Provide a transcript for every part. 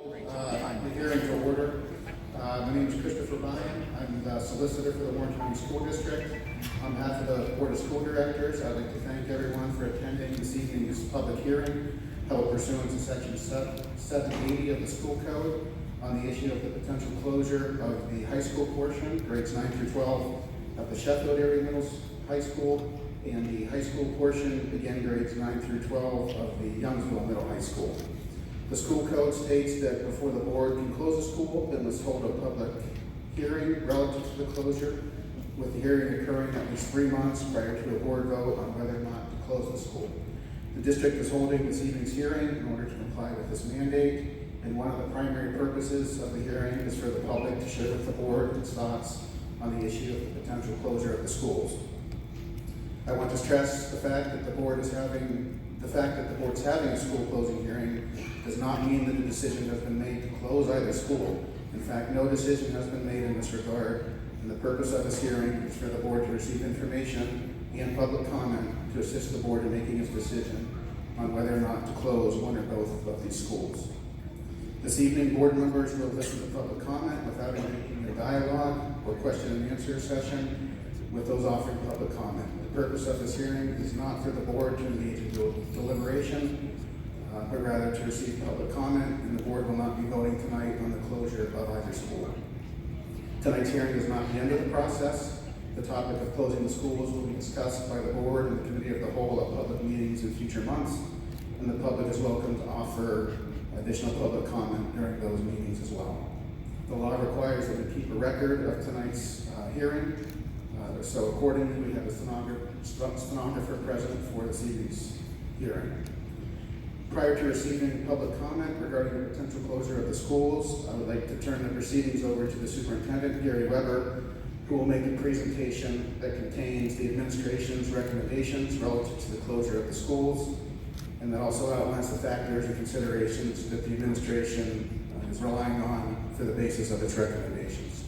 The hearing to order. My name is Christopher Ryan. I'm the solicitor for the Warren County School District. On behalf of the Board of School Directors, I'd like to thank everyone for attending this evening's public hearing held pursuant to Section 780 of the School Code on the issue of the potential closure of the high school portion, grades 9 through 12 of the Sheffield area high school, and the high school portion, again grades 9 through 12 of the Youngsville Middle High School. The school code states that before the board can close a school, it must hold a public hearing relative to the closure, with the hearing occurring at least 3 months prior to a board vote on whether or not to close the school. The district is holding this evening's hearing in order to comply with this mandate, and one of the primary purposes of the hearing is for the public to share with the board its thoughts on the issue of the potential closure of the schools. I want to stress the fact that the board's having a school closing hearing does not mean that a decision has been made to close either school. In fact, no decision has been made in this regard, and the purpose of this hearing is for the board to receive information and public comment to assist the board in making its decision on whether or not to close one or both of these schools. This evening, board members will listen to public comment without engaging in a dialogue or question and answer session with those offering public comment. The purpose of this hearing is not for the board to engage in deliberation, but rather to receive public comment, and the board will not be voting tonight on the closure of either school. Tonight's hearing is not the end of the process. The topic of closing the schools will be discussed by the board and the committee of the whole at public meetings in future months, and the public is welcome to offer additional public comment during those meetings as well. The law requires that we keep a record of tonight's hearing, so accordingly we have a stenographer present for this evening's hearing. Prior to receiving public comment regarding the potential closure of the schools, I would like to turn the proceedings over to the Superintendent, Gary Weber, who will make a presentation that contains the administration's recommendations relative to the closure of the schools, and that also outlines the factors and considerations that the administration is relying on for the basis of its recommendations.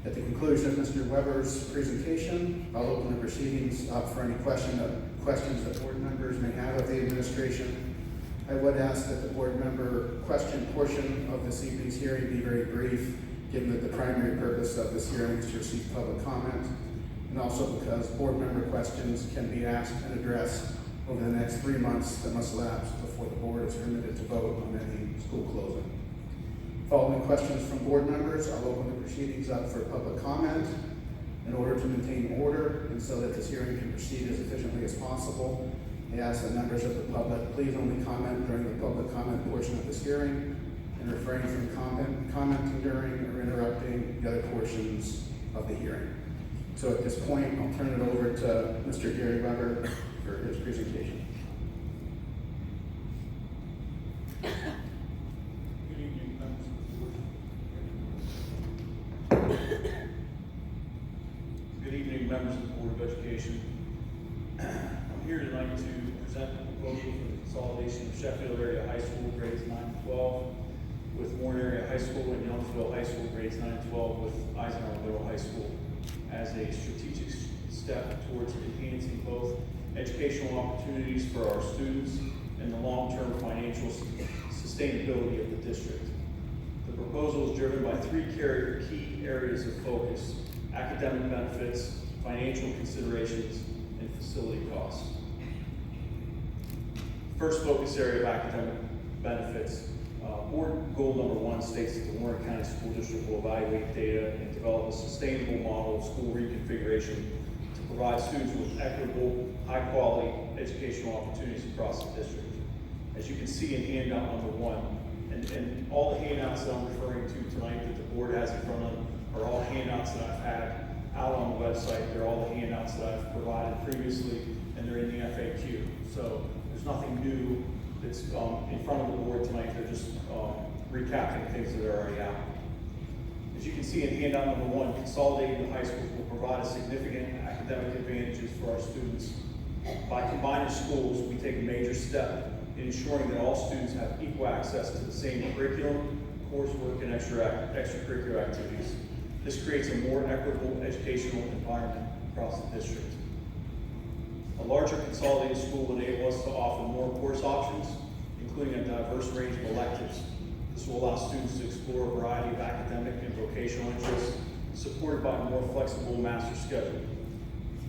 At the conclusion of Mr. Weber's presentation, I'll open the proceedings up for any questions that board members may have of the administration. I would ask that the board member question portion of this evening's hearing be very brief, given that the primary purpose of this hearing is to receive public comment, and also because board member questions can be asked and addressed over the next 3 months that must lapse before the board is permitted to vote on any school closing. Following questions from board members, I'll open the proceedings up for public comment. In order to maintain order and so that this hearing can proceed as efficiently as possible, I ask that members of the public please only comment during the public comment portion of this hearing and refrain from commenting during or interrupting the other portions of the hearing. So at this point, I'll turn it over to Mr. Gary Weber for his presentation. Good evening, members of the board. Good evening, members of the Board of Education. I'm here tonight to present the proposal for the consolidation of Sheffield area high school grades 9 to 12 with Warren area high school and Youngsville high school grades 9 to 12 with Eisenhower Middle High School as a strategic step towards enhancing both educational opportunities for our students and the long-term financial sustainability of the district. The proposal is driven by 3 key areas of focus: academic benefits, financial considerations, and facility costs. First focus area of academic benefits. Board goal number 1 states that the Warren County School District will evaluate data and develop a sustainable model of school reconfiguration to provide students with equitable, high-quality educational opportunities across the district. As you can see in handout number 1, and all the handouts that I'm referring to tonight that the board has in front of them are all handouts that I've had out on the website. They're all the handouts that I've provided previously, and they're in the FAQ. So there's nothing new that's in front of the board tonight. They're just recapping things that are already out. As you can see in handout number 1, consolidating the high schools will provide a significant academic advantages for our students. By combining schools, we take a major step in ensuring that all students have equal access to the same curriculum, coursework, and extracurricular activities. This creates a more equitable educational environment across the district. A larger consolidated school will enable us to offer more course options, including a diverse range of electives. This will allow students to explore a variety of academic and vocational interests, supported by a more flexible master schedule.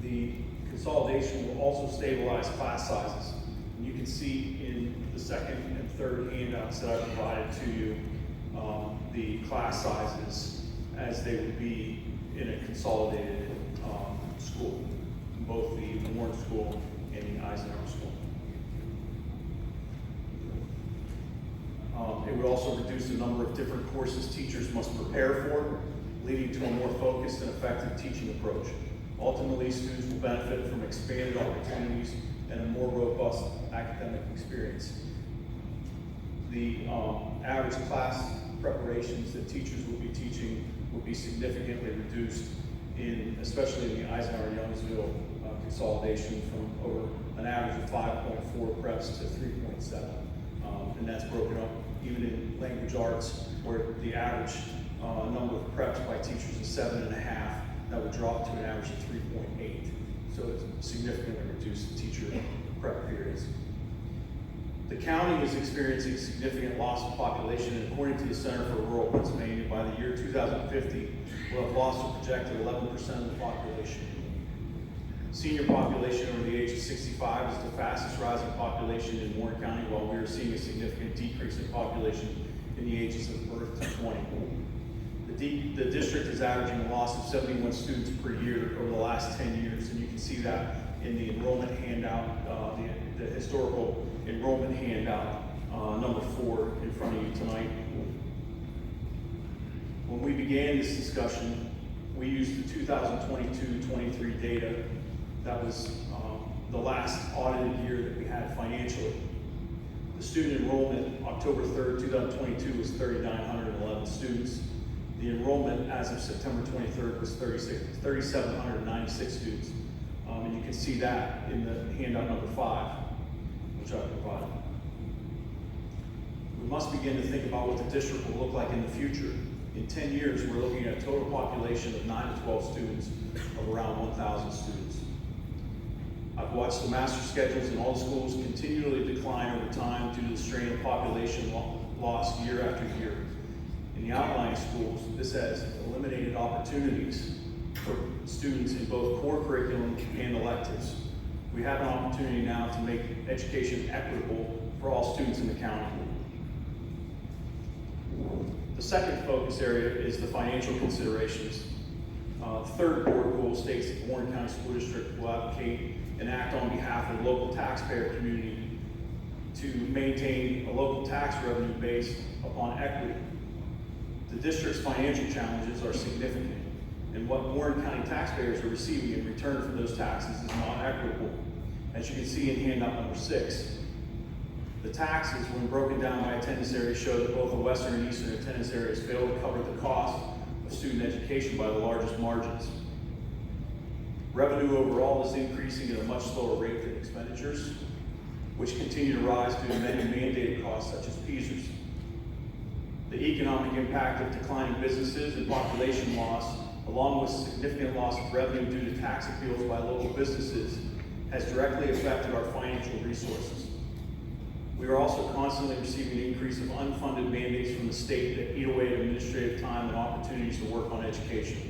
The consolidation will also stabilize class sizes. And you can see in the second and third handouts that I provided to you, the class sizes as they would be in a consolidated school, both the Warren School and the Eisenhower School. It would also reduce the number of different courses teachers must prepare for, leading to a more focused and effective teaching approach. Ultimately, students will benefit from expanded opportunities and a more robust academic experience. The average class preparations that teachers will be teaching will be significantly reduced, especially in the Eisenhower-Youngsville consolidation, from over an average of 5.4 preps to 3.7. And that's broken up even in language arts, where the average number of preps by teachers is 7.5. That would drop to an average of 3.8. So it's significantly reduced teacher prep periods. The county is experiencing significant loss of population, and according to the Center for Rural Pennsylvania, by the year 2050, we'll have lost a projected 11% of the population. Senior population over the age of 65 is the fastest rising population in Warren County, while we are seeing a significant decrease in population in the ages of birth to 20. The district is averaging a loss of 71 students per year over the last 10 years, and you can see that in the enrollment handout, the historical enrollment handout, number 4 in front of you tonight. When we began this discussion, we used the 2022-23 data. That was the last audited year that we had financially. The student enrollment, October 3rd, 2022, was 3,911 students. The enrollment as of September 23rd was 3,796 students. And you can see that in the handout number 5, which I provided. We must begin to think about what the district will look like in the future. In 10 years, we're looking at a total population of 9 to 12 students of around 1,000 students. I've watched the master schedules in all schools continually decline over time due to the strain of population loss year after year. In the outlying schools, this has eliminated opportunities for students in both core curriculum and electives. We have an opportunity now to make education equitable for all students in the county. The second focus area is the financial considerations. The third board goal states that the Warren County School District will advocate and act on behalf of the local taxpayer community to maintain a local tax revenue based upon equity. The district's financial challenges are significant, and what Warren County taxpayers are receiving in return for those taxes is not equitable. As you can see in handout number 6, the taxes, when broken down by attendance areas, show that both the western and eastern attendance areas fail to cover the cost of student education by the largest margins. Revenue overall is increasing at a much slower rate than expenditures, which continue to rise due to many mandated costs such as PSERS. The economic impact of declining businesses and population loss, along with significant loss of revenue due to tax appeals by local businesses, has directly affected our financial resources. We are also constantly receiving an increase of unfunded mandates from the state that eat away at administrative time and opportunities to work on education.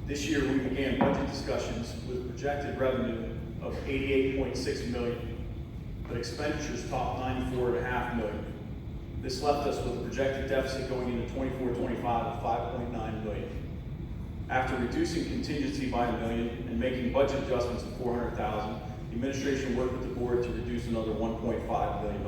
This year, we began budget discussions with projected revenue of $88.6 million, but expenditures topped $94.5 million. This left us with a projected deficit going into 24-25 of $5.9 million. After reducing contingency by $1 million and making budget adjustments of $400,000, the administration worked with the board to reduce another $1.5 million.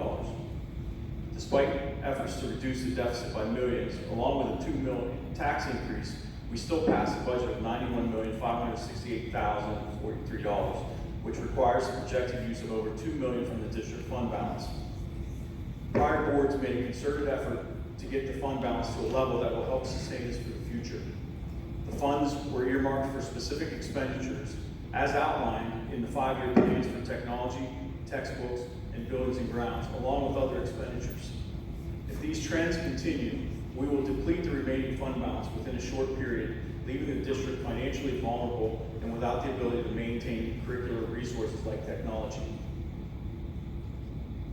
Despite efforts to reduce the deficit by millions, along with a $2 million tax increase, we still passed a budget of $91,568,043, which requires a projected use of over $2 million from the district fund balance. Prior boards made a concerted effort to get the fund balance to a level that will help sustain us for the future. The funds were earmarked for specific expenditures, as outlined in the 5-year plans for technology, textbooks, and buildings and grounds, along with other expenditures. If these trends continue, we will deplete the remaining fund balance within a short period, leaving the district financially vulnerable and without the ability to maintain curricular resources like technology.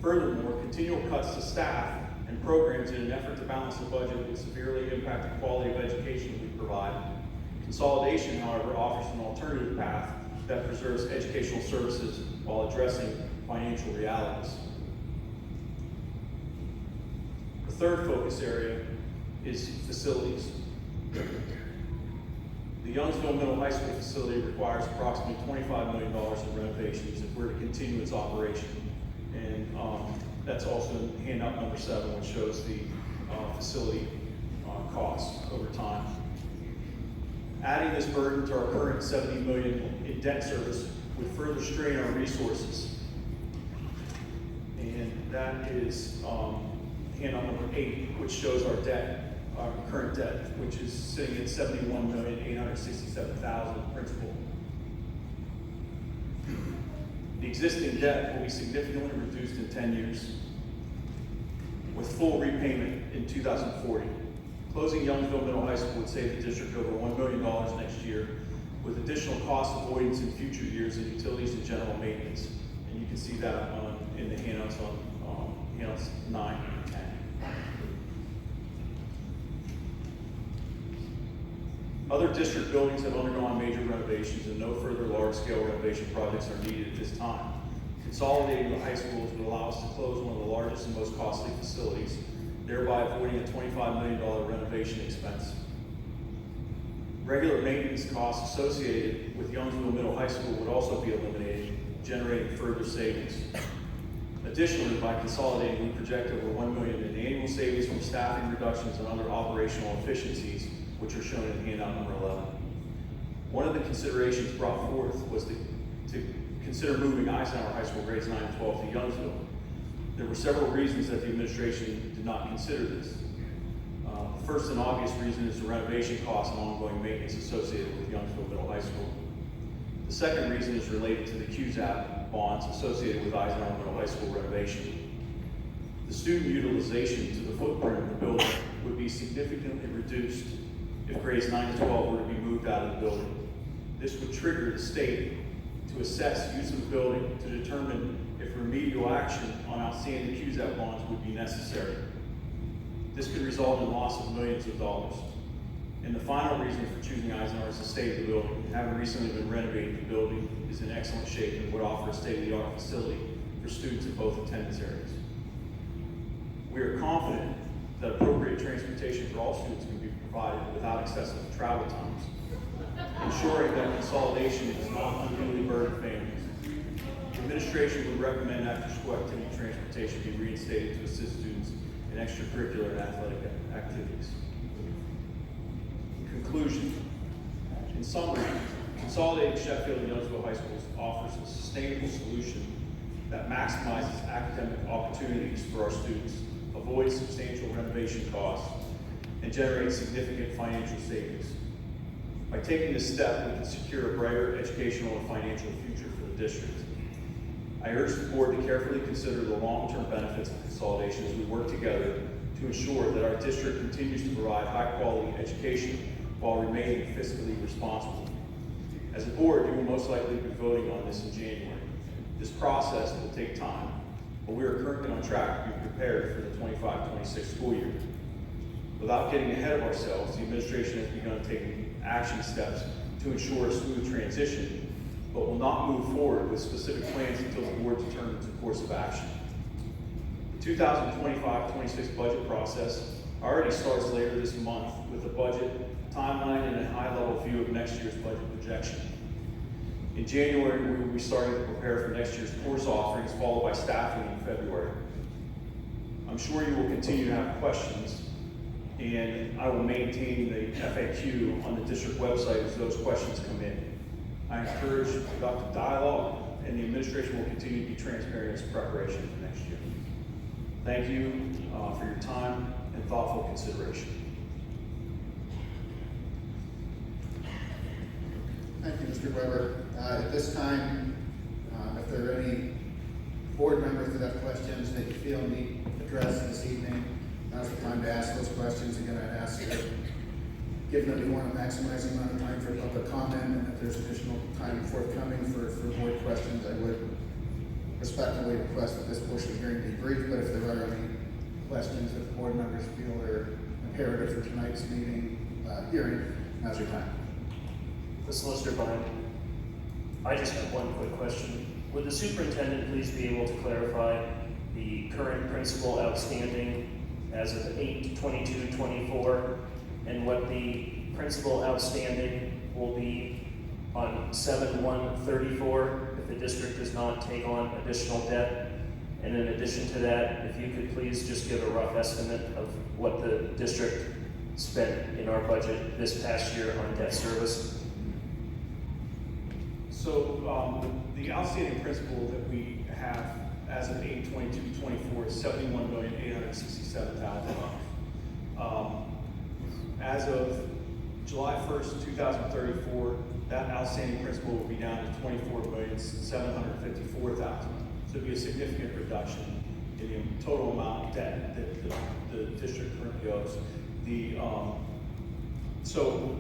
Furthermore, continual cuts to staff and programs in an effort to balance the budget would severely impact the quality of education we provide. Consolidation, however, offers an alternative path that preserves educational services while addressing financial realities. The third focus area is facilities. The Youngsville Middle High School facility requires approximately $25 million in renovations if we're to continue its operation. And that's also in handout number 7, which shows the facility costs over time. Adding this burden to our current $70 million in debt service would further strain our resources. And that is handout number 8, which shows our debt. Our current debt, which is sitting at $71,867,000 principal. The existing debt will be significantly reduced in 10 years, with full repayment in 2040. Closing Youngsville Middle High School would save the district over $1 million next year, with additional cost avoidance in future years in utilities and general maintenance. And you can see that in the handouts on handouts 9 and 10. Other district buildings have undergone major renovations, and no further large-scale renovation projects are needed at this time. Consolidating the high schools would allow us to close one of the largest and most costly facilities, thereby avoiding a $25 million renovation expense. Regular maintenance costs associated with Youngsville Middle High School would also be eliminated, generating further savings. Additionally, by consolidating, we project over $1 million in annual savings from staffing reductions and other operational efficiencies, which are shown in handout number 11. One of the considerations brought forth was to consider moving Eisenhower High School grades 9 and 12 to Youngsville. There were several reasons that the administration did not consider this. The first and obvious reason is the renovation costs and ongoing maintenance associated with Youngsville Middle High School. The second reason is related to the QZAP bonds associated with Eisenhower Middle High School renovation. The student utilization to the footprint of the building would be significantly reduced if grades 9 and 12 were to be moved out of the building. This would trigger the state to assess use of the building to determine if remedial action on outstanding QZAP bonds would be necessary. This could result in loss of millions of dollars. And the final reason for choosing Eisenhower is the state of the building. Having recently been renovated, the building is in excellent shape and would offer a state-of-the-art facility for students in both attendance areas. We are confident that appropriate transportation for all students can be provided without excessive travel times, ensuring that consolidation does not unduly burden families. The administration would recommend after-school activity transportation be reinstated to assist students in extracurricular and athletic activities. Conclusion. In summary, consolidating Sheffield and Youngsville High Schools offers a sustainable solution that maximizes academic opportunities for our students, avoids substantial renovation costs, and generates significant financial savings. By taking this step, we can secure a brighter educational and financial future for the district. I urge the board to carefully consider the long-term benefits of consolidation as we work together to ensure that our district continues to provide high-quality education while remaining fiscally responsible. As a board, you will most likely be voting on this in January. This process will take time, but we are currently on track to be prepared for the 25-26 school year. Without getting ahead of ourselves, the administration has begun taking action steps to ensure a smooth transition, but will not move forward with specific plans until the board determines a course of action. The 2025-26 budget process already starts later this month with a budget timeline and a high-level view of next year's budget projection. In January, we will be starting to prepare for next year's course offerings, followed by staffing in February. I'm sure you will continue to have questions, and I will maintain the FAQ on the district website as those questions come in. I encourage productive dialogue, and the administration will continue to be transparent in its preparation for next year. Thank you for your time and thoughtful consideration. Thank you, Mr. Weber. At this time, if there are any board members that have questions that you feel need addressed this evening, now's the time to ask those questions. Again, I'd ask you, given that we want to maximize the amount of time for public comment and if there's additional time forthcoming for board questions, I would respectfully request that this portion of the hearing be brief, but if there are any questions questions that the board members feel are imperative for tonight's hearing, now's your time. The solicitor behind. I just have one quick question. Would the superintendent please be able to clarify the current principal outstanding as of 8/22/24 and what the principal outstanding will be on 7/1/34 if the district does not take on additional debt? And in addition to that, if you could please just give a rough estimate of what the district spent in our budget this past year on debt service. So, the outstanding principal that we have as of 8/22/24 is $71,867,000. As of July 1st, 2034, that outstanding principal will be down to $24,754,000. So it'd be a significant reduction in the total amount of debt that the district currently owes. So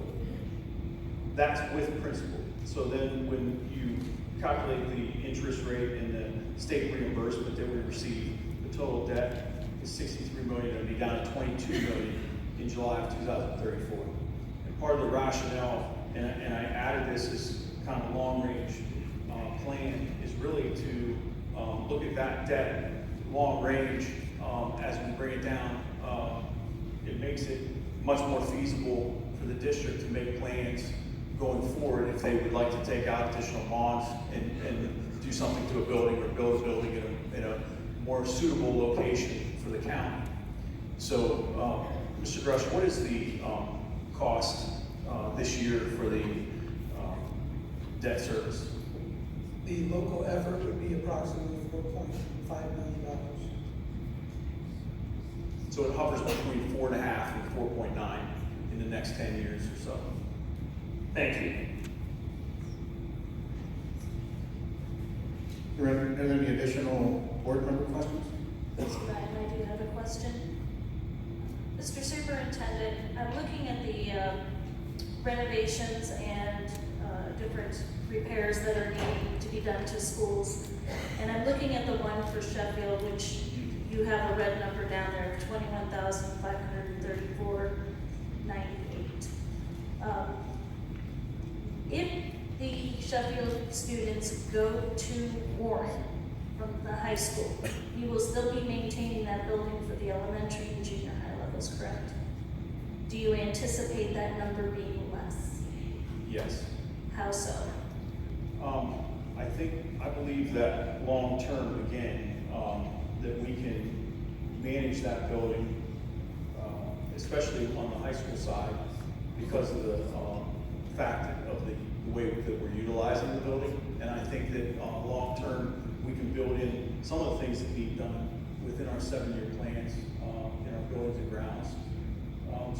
that's with principal. So then when you calculate the interest rate and the state reimbursement that we receive, the total debt is $63 million, and be down to $22 million in July of 2034. And part of the rationale, and I added this as kind of a long-range plan, is really to look at that debt long range as we bring it down. It makes it much more feasible for the district to make plans going forward if they would like to take out additional bonds and do something to a building or build a building in a more suitable location for the county. So, Mr. Grush, what is the cost this year for the debt service? The local effort would be approximately $4.5 million. So it hovers between 4.5 and 4.9 in the next 10 years or so. Thank you. Are there any additional board member questions? Mr. Ryan, I do have a question. Mr. Superintendent, I'm looking at the renovations and different repairs that are needing to be done to schools. And I'm looking at the one for Sheffield, which you have a red number down there of $21,534.98. If the Sheffield students go to Warren from the high school, you will still be maintaining that building for the elementary and junior high levels, correct? Do you anticipate that number being less? Yes. How so? I believe that long-term, again, that we can manage that building, especially on the high school side, because of the fact of the way that we're utilizing the building. And I think that long-term, we can build in some of the things that need done within our 7-year plans in our buildings and grounds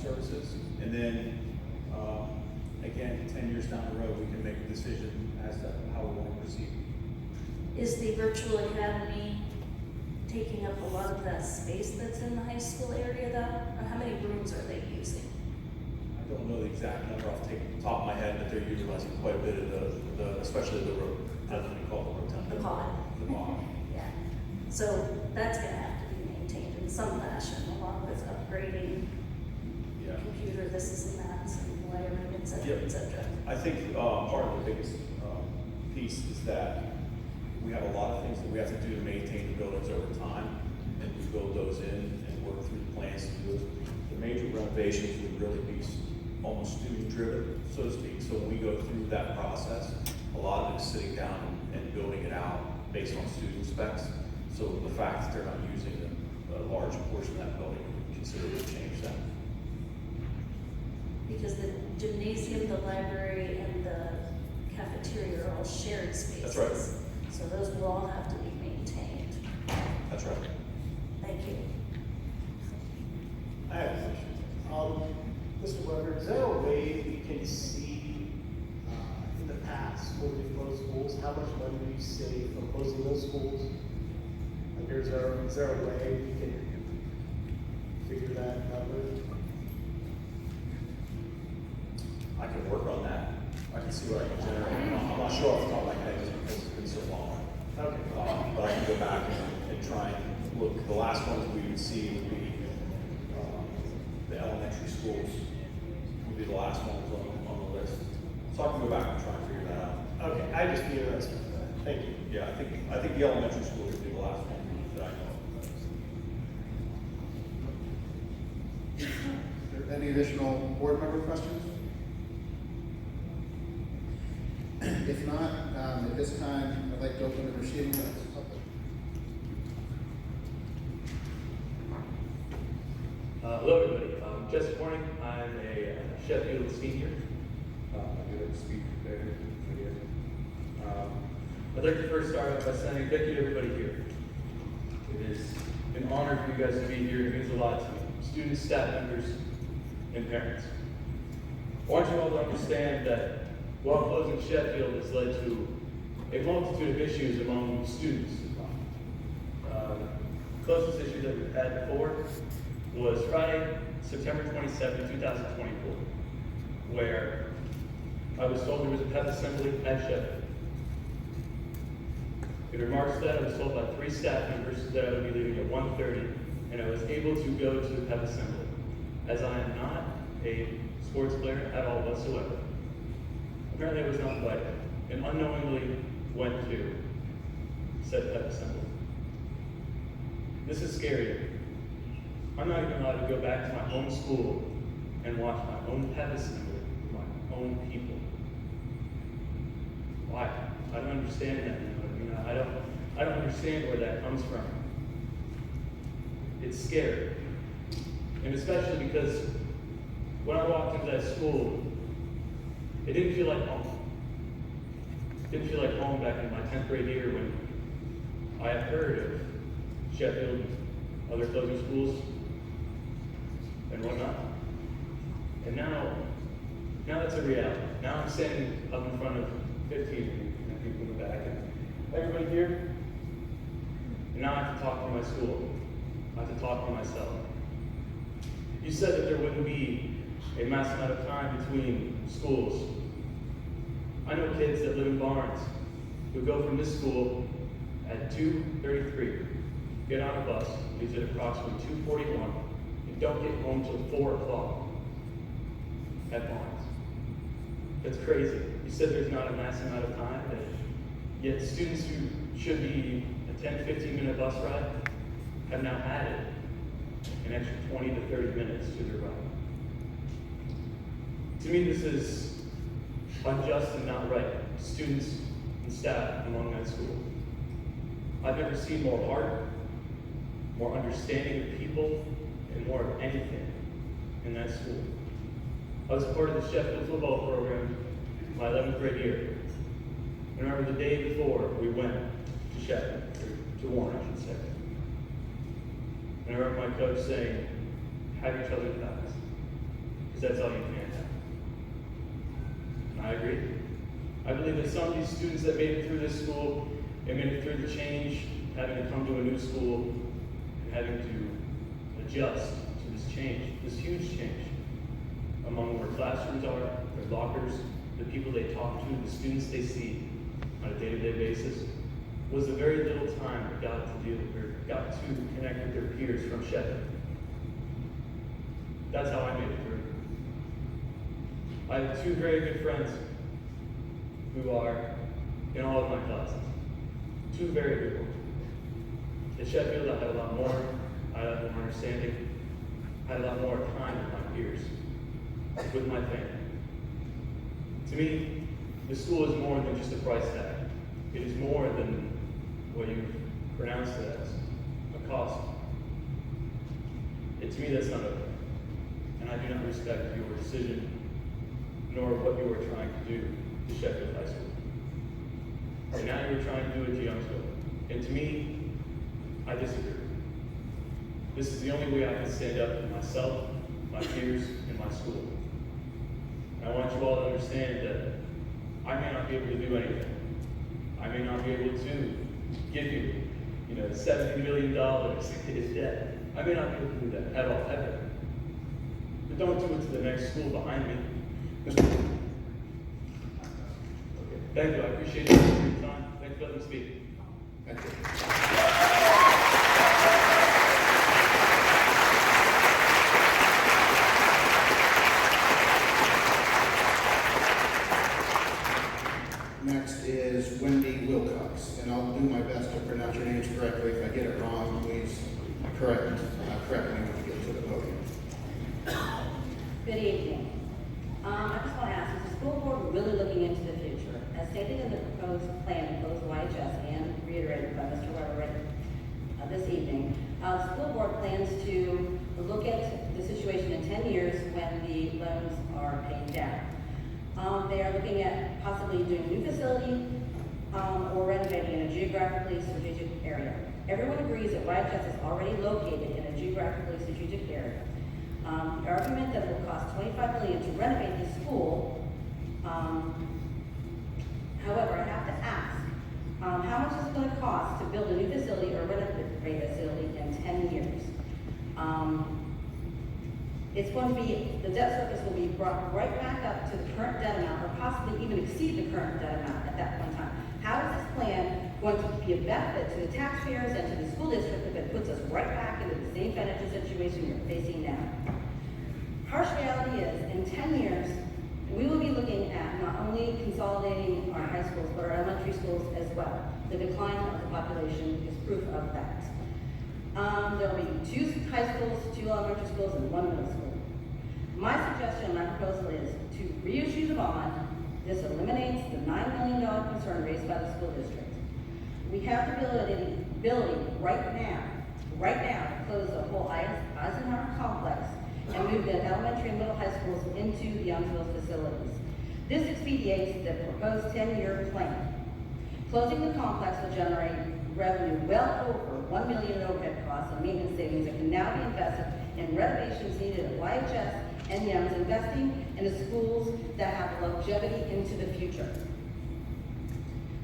services. And then, again, 10 years down the road, we can make a decision as to how we want to proceed. Is the virtual academy taking up a lot of that space that's in the high school area though? Or how many rooms are they using? I don't know the exact number off the top of my head, but they're utilizing quite a bit of especially the what we call the rotunda. The pod. The pod. Yeah. So that's gonna have to be maintained in some fashion along with upgrading Yeah. computer, this is and that, and wiring, et cetera, Yep. et cetera. I think part of the biggest piece is that we have a lot of things that we have to do to maintain the buildings over time, and we build those in and work through the plans to do it. The major renovations would really be almost student-driven, so to speak. So when we go through that process, a lot of it is sitting down and building it out based on student specs. So the fact that they're not using a large portion of that building would considerably change that. Because the gymnasium, the library, and the cafeteria are all shared spaces. That's right. So those will all have to be maintained. That's right. Thank you. I have a question. Mr. Weber, is there a way we can see in the past when we closed schools, how much money we saved from closing those schools? Like, is there a way we can figure that number? I can work on that. I can see what I can generate. I'm not sure off the top of my head just because it's been so long. Okay. But I can go back and try and look. The last ones we would see would be the last one was on the list. So I can go back and try and figure that out. Okay, I just be interested in that. Thank you. Yeah, I think the elementary school would be the last one that I know of. Are there any additional board member questions? If not, at this time, I'd like to open the proceedings to the public. Hello, everybody. Jesse Warning. I'm a Sheffield senior. I'm going to speak there for you. I'd like to first start off by saying thank you to everybody here. It is an honor for you guys to be here. It means a lot to me. Students, staff members, and parents. I want you all to understand that while closing Sheffield has led to a multitude of issues among students, closest issue that we've had before was Friday, September 27, 2024, where I was told there was a pep assembly at Sheffield. In remarks to that, I was told by 3 staff members that I would be leaving at 1:30, and I was able to go to the pep assembly, as I am not a sports player at all whatsoever. Apparently I was not invited, and unknowingly went to said pep assembly. This is scary. I'm not even allowed to go back to my own school and watch my own pep assembly with my own people. Why? I don't understand that. I don't understand where that comes from. It's scary. And especially because when I walked into that school, it didn't feel like home. It didn't feel like home back in my 10th grade year when I had heard of Sheffield and other closing schools and whatnot. And now that's a reality. Now I'm standing up in front of 15 of you and people in the back and everybody here. And now I have to talk to my school. I have to talk to myself. You said that there wouldn't be a mass amount of time between schools. I know kids that live in Barnes who go from this school at 2:33, get on a bus, leaves at approximately 2:41, and don't get home till 4 o'clock at Barnes. That's crazy. You said there's not a mass amount of time, yet students who should be a 10-15-minute bus ride have now added an extra 20 to 30 minutes to their ride. To me, this is unjust and not right. Students and staff among that school. I've never seen more heart, more understanding of people, and more of anything in that school. I was part of the Sheffield football program my 11th grade year. I remember the day before we went to Sheffield, or to Warren, I should say. And I remember my coach saying, have each other's backs, because that's all you can have. And I agree. I believe that some of these students that made it through this school and made it through the change, having to come to a new school, and having to adjust to this change, this huge change, among where classrooms are, their lockers, the people they talk to, the students they see on a day-to-day basis, was the very little time they got to connect with their peers from Sheffield. That's how I made it through. I have 2 very good friends who are in all of my classes. 2 very good ones. At Sheffield, I had a lot more. I had a lot more understanding. I had a lot more time with my peers, with my family. To me, the school is more than just a price tag. It is more than what you pronounce it as, a cost. And to me, that's not okay. And I do not respect your decision, nor what you are trying to do to Sheffield High School. And now you're trying to do it to Youngsville. And to me, I disagree. This is the only way I can stand up for myself, my peers, and my school. And I want you all to understand that I may not be able to do anything. I may not be able to give you, $70 million in debt. I may not be able to do that at all, ever. But don't do it to the next school behind me. Okay. Thank you. I appreciate your time. Thanks for letting me speak. Thank you. Correct. Correct, when you get to the podium. Good evening. I just want to ask, is the school board really looking into the future? As stated in the proposed plan, proposed YHS, and reiterated by Mr. Weber this evening, the school board plans to look at the situation in 10 years when the loans are paid down. They are looking at possibly doing a new facility or renovating in a geographically strategic area. Everyone agrees that YHS is already located in a geographically strategic area. The argument that it will cost $25 million to renovate the school, however, I have to ask, how much is it going to cost to build a new facility or renovate a facility in 10 years? It's going to be, the debt service will be brought right back up to the current debt amount, or possibly even exceed the current debt amount at that point in time. How is this plan going to be a benefit to the taxpayers and to the school district if it puts us right back into the same financial situation we're facing now? Harsh reality is, in 10 years, we will be looking at not only consolidating our high schools, but our elementary schools as well. The decline of the population is proof of that. There will be 2 high schools, 2 elementary schools, and 1 middle school. My suggestion, my proposal is to reissue the bond. This eliminates the $9 million concern raised by the school district. We have the ability right now to close the whole Eisenhower complex and move the elementary and middle high schools into the Youngsville facilities. This expedites the proposed 10-year plan. Closing the complex will generate revenue well over $1 million in overhead costs and maintenance savings that can now be invested in renovations needed at YHS and YEMS, investing in the schools that have longevity into the future.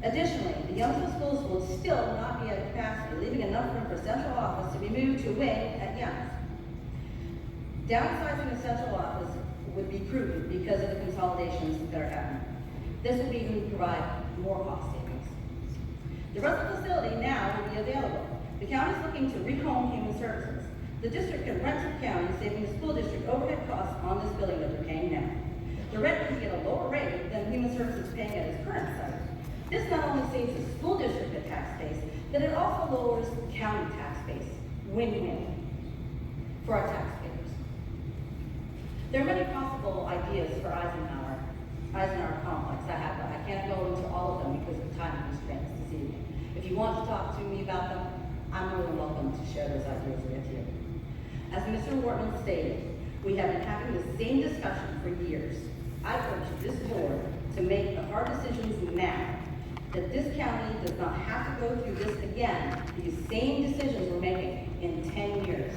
Additionally, the Youngsville schools will still not be at capacity, leaving enough room for central office to be moved to a wing at YEMS. Downsizing the central office would be prudent because of the consolidations that are happening. This would even provide more cost savings. The rest of the facility now will be available. The county is looking to rehome human services. The district can rent to the county, saving the school district overhead costs on this building that they're paying now. The rent can get a lower rate than human services paying at its current site. This not only saves the school district a tax base, but it also lowers the county tax base. Win-win for our taxpayers. There are many possible ideas for Eisenhower complex. I can't go into all of them because of time constraints this evening. If you want to talk to me about them, I'm more than welcome to share those ideas with you. As Mr. Wortman stated, we have been having the same discussion for years. I urge this board to make the hard decisions now, that this county does not have to go through this again, these same decisions we're making in 10 years.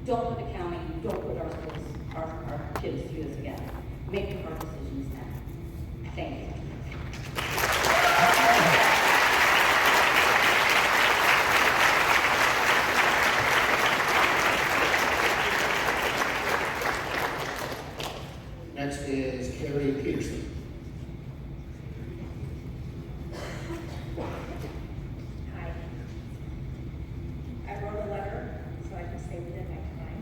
Don't put the county, don't put our schools, our kids through this again. Make the hard decisions now. Thank you. Next is Carrie Peterson. Hi. I wrote a letter so I can stay within my time.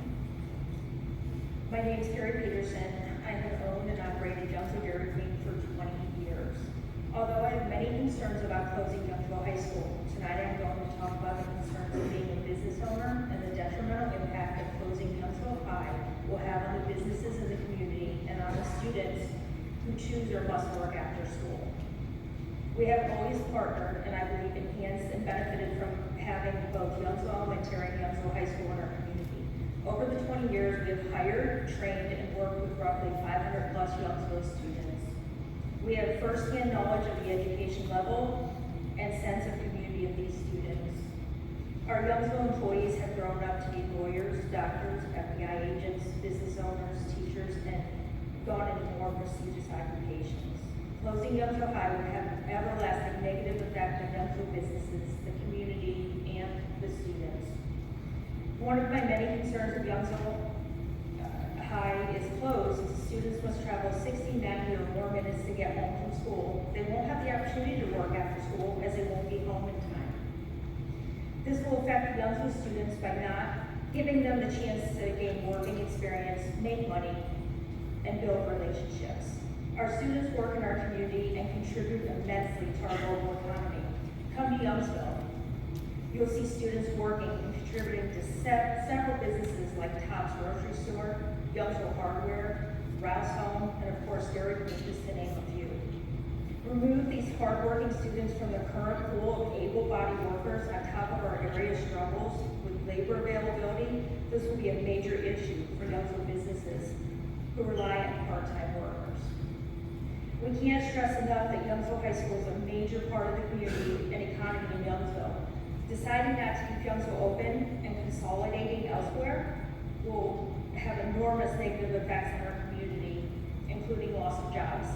My name is Carrie Peterson. I have owned and operated Youngsville Dairy Queen for 20 years. Although I have many concerns about closing Youngsville High School, tonight I'm going to talk about the concerns of being a business owner and the detrimental impact that closing Youngsville High will have on the businesses in the community and on the students who choose or must work after school. We have always partnered, and I believe enhanced and benefited from having both Youngsville Elementary and Youngsville High School in our community. Over the 20 years, we have hired, trained, and worked with roughly 500 plus Youngsville students. We have firsthand knowledge of the education level and sense of community of these students. Our Youngsville employees have grown up to be lawyers, doctors, FBI agents, business owners, teachers, and gone into more prestigious occupations. Closing Youngsville High would have an everlasting negative effect on Youngsville businesses, the community, and the students. One of my many concerns of Youngsville High is closed. Students must travel 60, 90, or more minutes to get home from school. They won't have the opportunity to work after school as they won't be home in time. This will affect Youngsville students by not giving them the chance to gain working experience, make money, and build relationships. Our students work in our community and contribute immensely to our local economy. Come to Youngsville. You'll see students working and contributing to several businesses like Tops Grocery Store, Youngsville Hardware, Rouse Home, and of course Dairy Queen, just to name a few. Remove these hardworking students from the current pool of able-bodied workers on top of our area struggles with labor availability. This will be a major issue for Youngsville businesses who rely on part-time workers. We can't stress enough that Youngsville High School is a major part of the community and economy in Youngsville. Deciding not to keep Youngsville open and consolidating elsewhere will have enormous negative effects on our community, including loss of jobs,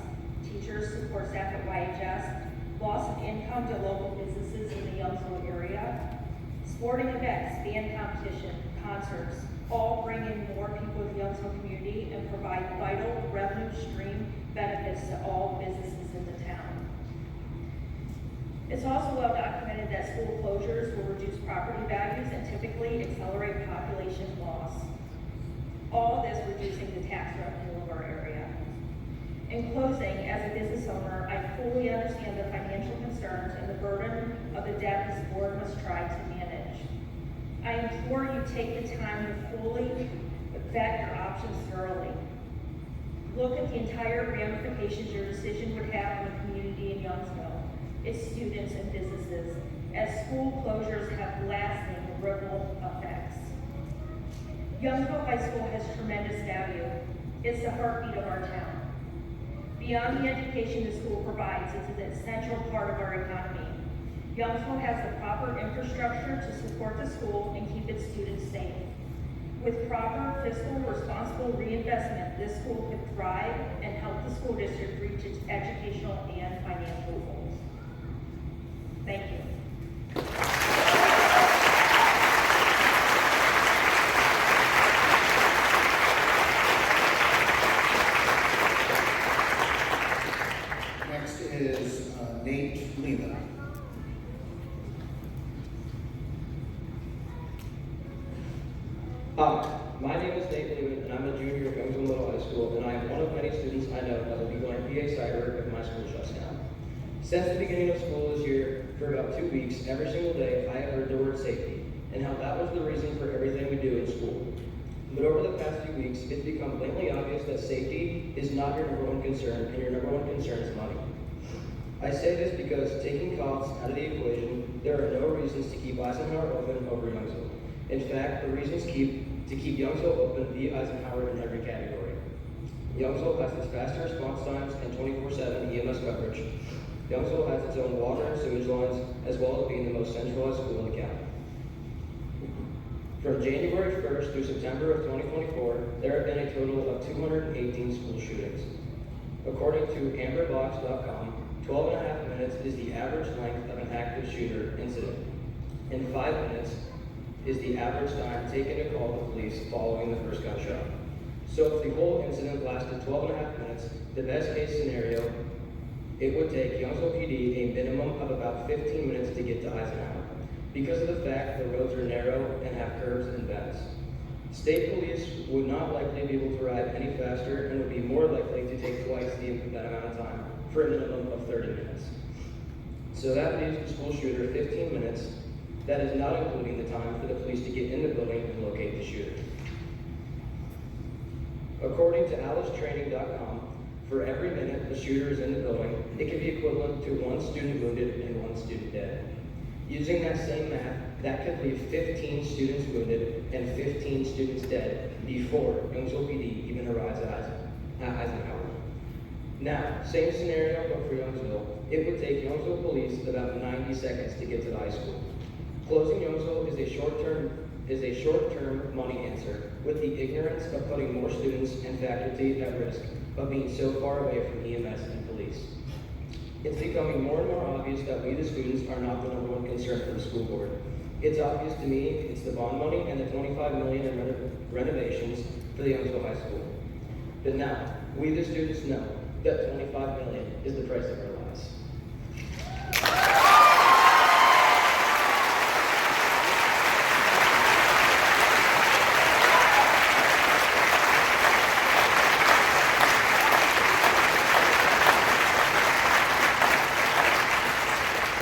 teachers, support staff at YHS, loss of income to local businesses in the Youngsville area, sporting events, band competition, concerts, all bring in more people to the Youngsville community and provide vital revenue stream benefits to all businesses in the town. It's also well documented that school closures will reduce property values and typically accelerate population loss. All this reducing the tax revenue of our area. In closing, as a business owner, I fully understand the financial concerns and the burden of the debt this board must try to manage. I implore you take the time to fully vet your options thoroughly. Look at the entire ramifications your decision would have on the community in Youngsville, its students and businesses, as school closures have lasting ripple effects. Youngsville High School has tremendous value. It's the heartbeat of our town. Beyond the education the school provides, it's an essential part of our economy. Youngsville has the proper infrastructure to support the school and keep its students safe. With proper fiscal responsible reinvestment, this school could thrive and help the school district reach its educational and financial goals. Thank you. Next is Nate Lima. Hi, my name is Nate Lehman, and I'm a junior at Youngsville Middle High School, and I am one of many students I know that will be going PA Cyber if my school shuts down. Since the beginning of school this year, for about 2 weeks, every single day, I have heard the word safety, and how that was the reason for everything we do in school. But over the past few weeks, it's become blatantly obvious that safety is not your number one concern, and your number one concern is money. I say this because, taking costs out of the equation, there are no reasons to keep Eisenhower open over Youngsville. In fact, the reasons to keep Youngsville open beat Eisenhower in every category. Youngsville has its faster response times and 24/7 EMS coverage. Youngsville has its own water and sewage lines, as well as being the most centralized school in the county. From January 1st through September of 2024, there have been a total of 218 school shootings. According to amberbox.com, 12 and a half minutes is the average length of an active shooter incident. In 5 minutes is the average time taken to call the police following the first gunshot. So if the whole incident lasted 12 and a half minutes, the best case scenario, it would take Youngsville PD a minimum of about 15 minutes to get to Eisenhower, because of the fact the roads are narrow and have curves and bends. State police would not likely be able to ride any faster and would be more likely to take twice that amount of time for a minimum of 30 minutes. So that leaves the school shooter 15 minutes. That is not including the time for the police to get in the building and locate the shooter. According to AliceTraining.com, for every minute the shooter is in the building, it can be equivalent to 1 student wounded and 1 student dead. Using that same math, that could leave 15 students wounded and 15 students dead before Youngsville PD even arrives at Eisenhower. Now, same scenario, but for Youngsville, it would take Youngsville police about 90 seconds to get to the high school. Closing Youngsville is a short-term money answer, with the ignorance of putting more students and faculty at risk of being so far away from EMS and police. It's becoming more and more obvious that we, the students, are not the number one concern for the school board. It's obvious to me it's the bond money and the $25 million in renovations for the Youngsville High School. But now, we, the students, know that $25 million is the price of our lives.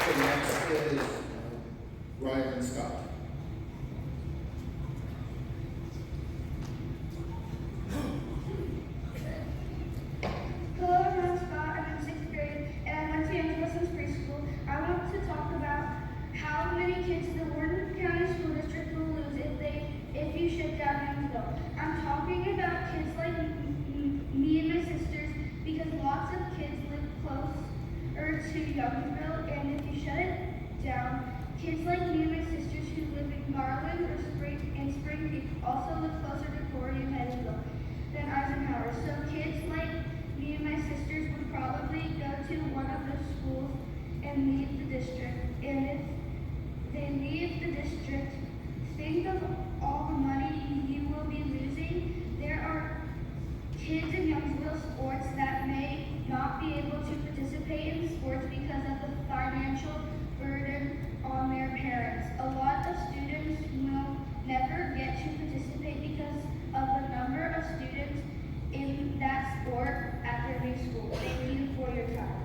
Okay, next is Ryan Scott. Youngsville. I'm talking about kids like me and my sisters because lots of kids live closer to Youngsville, and if you shut it down, kids like me and my sisters who live in Garland or Spring Creek also live closer to Corey and Hedgesville than Eisenhower. So kids like me and my sisters would probably go to one of the schools and leave the district. And if they leave the district, think of all the money you will be losing. There are kids in Youngsville sports that may not be able to participate in sports because of the financial burden on their parents. A lot of students will never get to participate because of the number of students in that sport at their new school. Thank you for your time.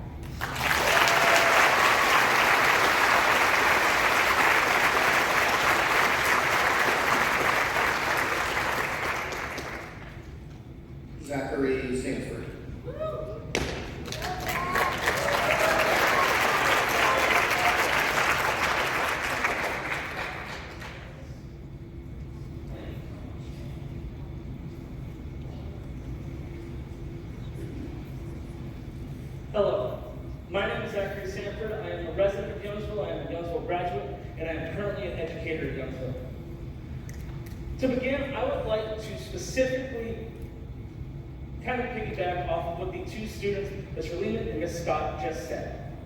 Zachary Sanford. Hello, my name is Zachary Sanford. I am a resident of Youngsville. I am a Youngsville graduate, and I am currently an educator at Youngsville. To begin, I would like to specifically kind of piggyback off of what the two students, Mr. Lehman and Ms. Scott, just said.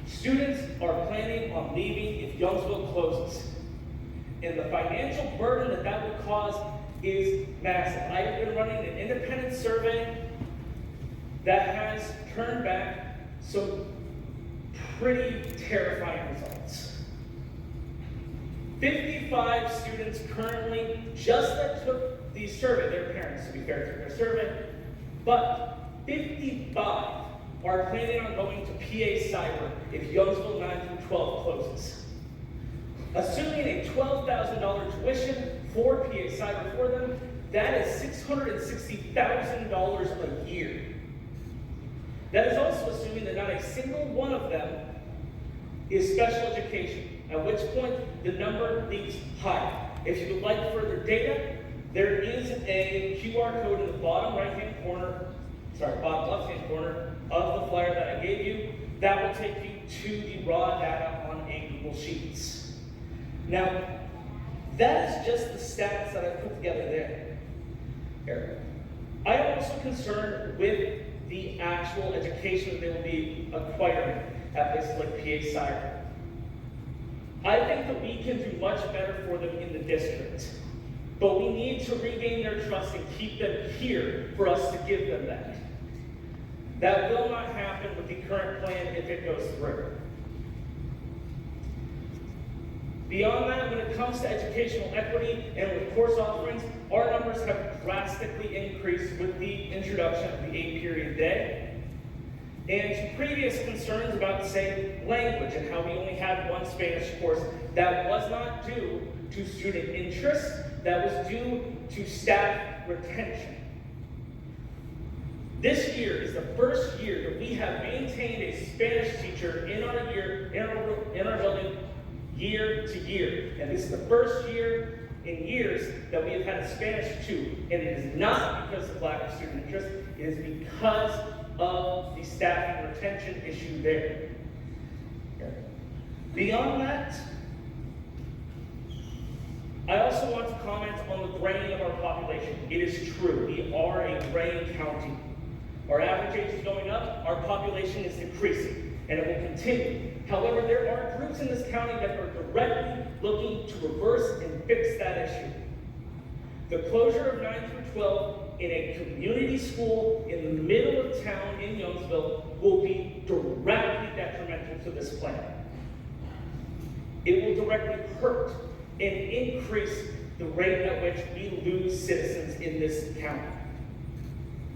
Students are planning on leaving if Youngsville closes, and the financial burden that that would cause is massive. I have been running an independent survey that has turned back some pretty terrifying results. 55 students currently, just that took the survey, their parents to be fair took their survey, but 55 are planning on going to PA Cyber if Youngsville 9 through 12 closes. Assuming a $12,000 tuition for PA Cyber for them, that is $660,000 a year. That is also assuming that not a single one of them is special education, at which point the number leaps higher. If you would like further data, there is a QR code in the bottom bottom left-hand corner of the flyer that I gave you. That will take you to the raw data on a Google Sheets. Now, that is just the stats that I put together there. I am also concerned with the actual education that they will be acquiring at places like PA Cyber. I think that we can do much better for them in the district, but we need to regain their trust and keep them here for us to give them that. That will not happen with the current plan if it goes through. Beyond that, when it comes to educational equity and with course offerings, our numbers have drastically increased with the introduction of the 8-period day. And to previous concerns about, say, language and how we only had one Spanish course, that was not due to student interest, that was due to staff retention. This year is the first year that we have maintained a Spanish teacher in our building year to year. And this is the first year in years that we have had a Spanish 2. And it is not because of lack of student interest, it is because of the staff and retention issue there. Beyond that, I also want to comment on the graying of our population. It is true, we are a graying county. Our average age is going up, our population is decreasing, and it will continue. However, there are groups in this county that are directly looking to reverse and fix that issue. The closure of 9 through 12 in a community school in the middle of town in Youngsville will be directly detrimental to this plan. It will directly hurt and increase the rate at which we lose citizens in this county.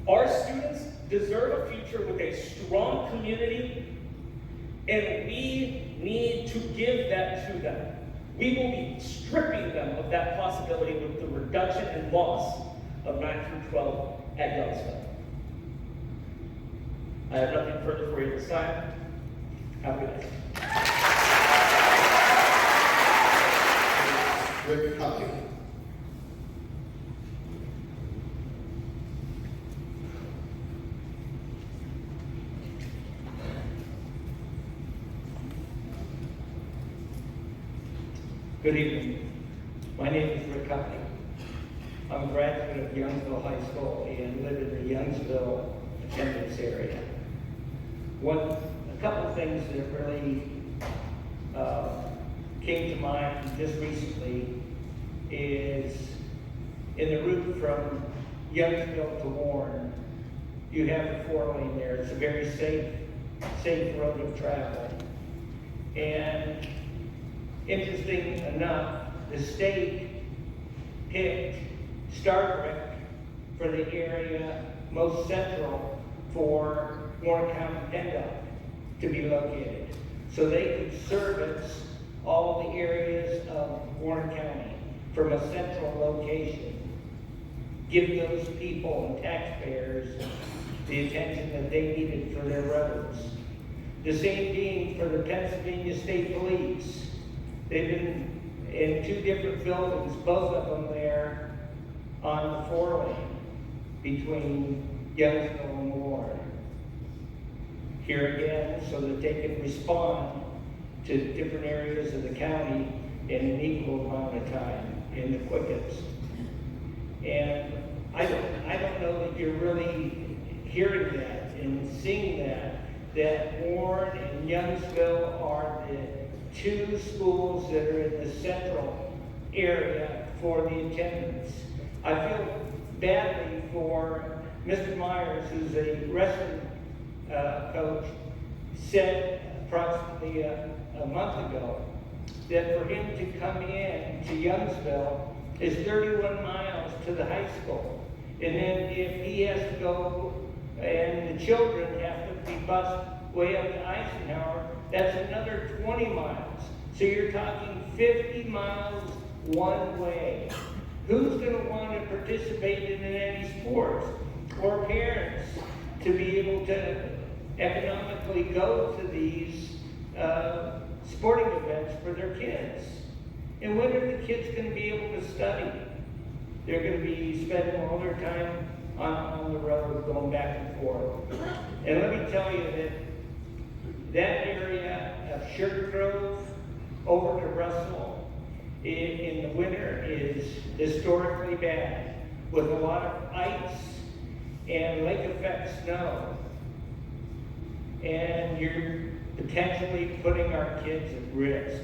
Our students deserve a future with a strong community, and we need to give that to them. We will be stripping them of that possibility with the reduction and loss of 9 through 12 at Youngsville. I have nothing further for you this time. Have a good day. Rick Hutley. Good evening. My name is Rick Cupping. I'm a graduate of Youngsville High School and live in the Youngsville attendance area. A couple of things that really came to mind just recently is in the route from Youngsville to Warren, you have the 4-lane there. It's a very safe road of travel. And interesting enough, the state picked Starbrick for the area most central for Warren County PennDOT to be located. So they could service all the areas of Warren County from a central location. Give those people and taxpayers the attention that they needed for their roads. The same being for the Pennsylvania State Police. They've been in 2 different buildings, both of them there on the 4-lane between Youngsville and Warren. Here again, so that they can respond to different areas of the county in an equal amount of time, in the quickest. And I don't know that you're really hearing that and seeing that Warren and Youngsville are the 2 schools that are in the central area for the attendance. I feel badly for Mr. Myers, who's a wrestling coach, said approximately a month ago that for him to come in to Youngsville is 31 miles to the high school. And then if he has to go and the children have to be bused way up to Eisenhower, that's another 20 miles. So you're talking 50 miles one way. Who's going to want to participate in any sports? Or parents to be able to economically go to these sporting events for their kids? And when are the kids going to be able to study? They're going to be spending all their time on the road, going back and forth. And let me tell you that area of Sugar Grove over to Russell in the winter is historically bad, with a lot of ice and lake effect snow. And you're potentially putting our kids at risk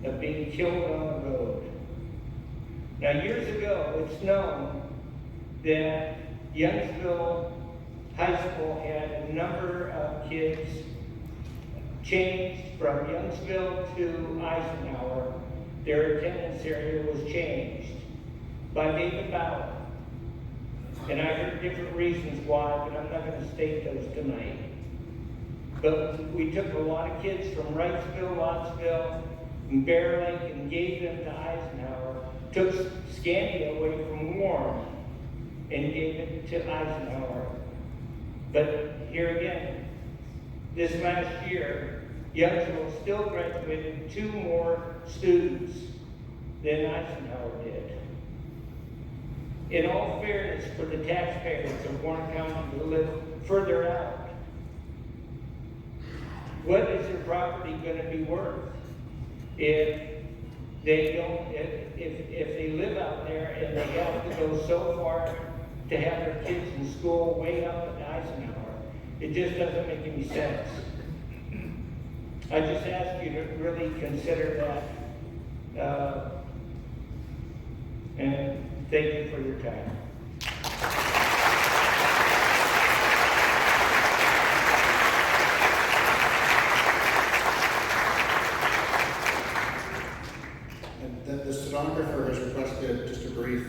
of being killed on the road. Now, years ago, it's known that Youngsville High School had a number of kids changed from Youngsville to Eisenhower. Their attendance area was changed by David Bauer. And I heard different reasons why, but I'm not going to state those tonight. But we took a lot of kids from Wrightsville, Lottsville, and Bear Lake and gave them to Eisenhower, took Scandia away from Warren and gave it to Eisenhower. But here again, this last year, Youngsville still graduated 2 more students than Eisenhower did. In all fairness for the taxpayers of Warren County who live further out, what is their property going to be worth if they don't, if they live out there and they have to go so far to have their kids in school way up at Eisenhower? It just doesn't make any sense. I just ask you to really consider that, and thank you for your time. The stenographer has requested just a brief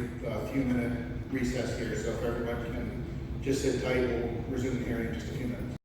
few-minute recess here, so if everybody can just sit tight, we'll resume the hearing in just a few minutes.